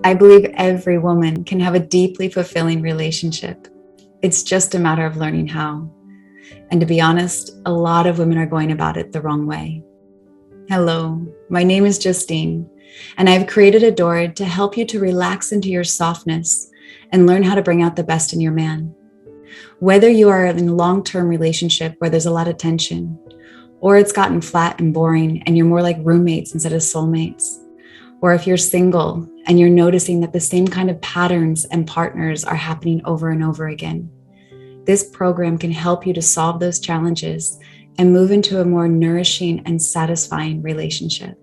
I believe every woman can have a deeply fulfilling relationship. It's just a matter of learning how. And to be honest, a lot of women are going about it the wrong way. Hello, my name is Justine, and I've created Adored to help you to relax into your softness and learn how to bring out the best in your man. Whether you are in a long-term relationship where there's a lot of tension, or it's gotten flat and boring and you're more like roommates instead of soulmates, or if you're single and you're noticing that the same kind of patterns and partners are happening over and over again, this program can help you to solve those challenges and move into a more nourishing and satisfying relationship.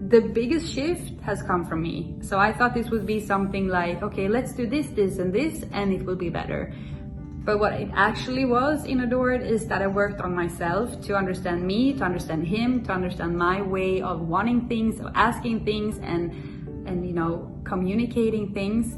The biggest shift has come from me. So I thought this would be something like, okay, let's do this, this, and this, and it will be better. But what it actually was in Adored is that I worked on myself to understand me, to understand him, to understand my way of wanting things, of asking things, and communicating things.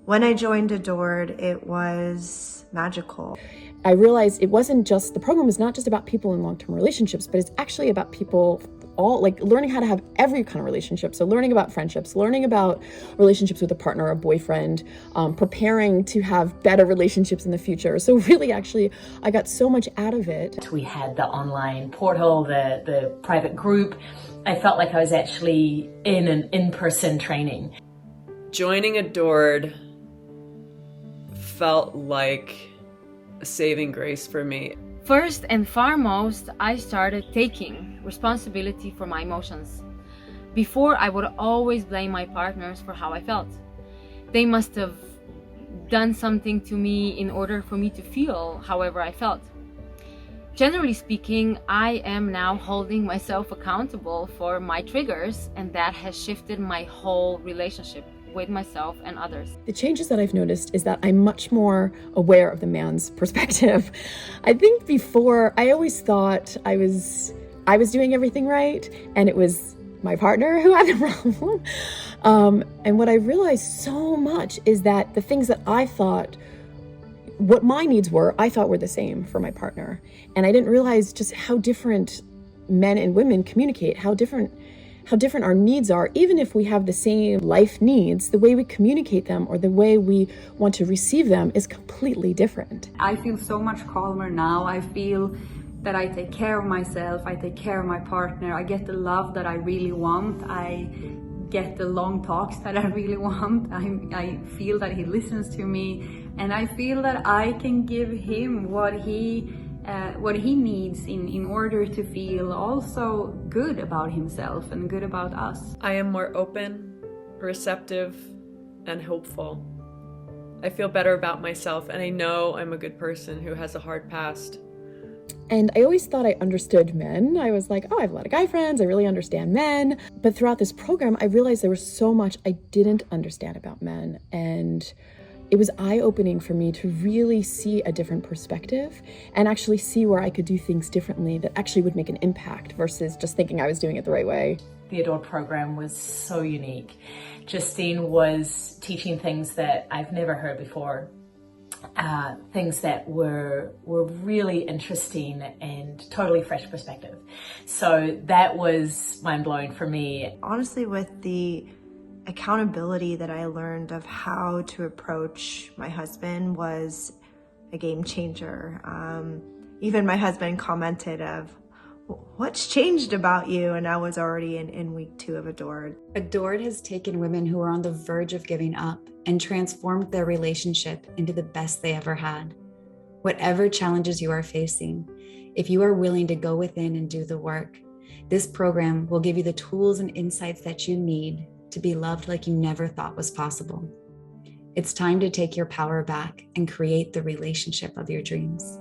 When I joined Adored, it was magical. I realized the program was not just about people in long-term relationships, but it's actually about people all learning how to have every kind of relationship. So learning about friendships, learning about relationships with a partner, a boyfriend, preparing to have better relationships in the future. So really, actually, I got so much out of it. We had the online portal, the private group. I felt like I was actually in an in-person training. Joining Adored felt like a saving grace for me. First and foremost, I started taking responsibility for my emotions. Before, I would always blame my partners for how I felt. They must have done something to me in order for me to feel however I felt. Generally speaking, I am now holding myself accountable for my triggers, and that has shifted my whole relationship with myself and others. The changes that I've noticed is that I'm much more aware of the man's perspective. I think before, I always thought I was doing everything right, and it was my partner who had the problem. And what I realized so much is that the things that I thought, what my needs were, I thought were the same for my partner. And I didn't realize just how different men and women communicate, how different our needs are. Even if we have the same life needs, the way we communicate them or the way we want to receive them is completely different. I feel so much calmer now. I feel that I take care of myself, I take care of my partner, I get the love that I really want, I get the long talks that I really want, I feel that he listens to me, and I feel that I can give him what he needs in order to feel also good about himself and good about us. I am more open, receptive, and hopeful. I feel better about myself, and I know I'm a good person who has a hard past. And I always thought I understood men. I was like, oh, I have a lot of guy friends, I really understand men. But throughout this program, I realized there was so much I didn't understand about men. And it was eye-opening for me to really see a different perspective and actually see where I could do things differently that actually would make an impact versus just thinking I was doing it the right way. The Adored program was so unique. Justine was teaching things that I've never heard before. Things that were really interesting and totally fresh perspective. So that was mind-blowing for me. Honestly, with the accountability that I learned of how to approach my husband was a game changer. Even my husband commented of, what's changed about you? And I was already in week 2 of Adored. Adored has taken women who are on the verge of giving up and transformed their relationship into the best they ever had. Whatever challenges you are facing, if you are willing to go within and do the work, this program will give you the tools and insights that you need to be loved like you never thought was possible. It's time to take your power back and create the relationship of your dreams.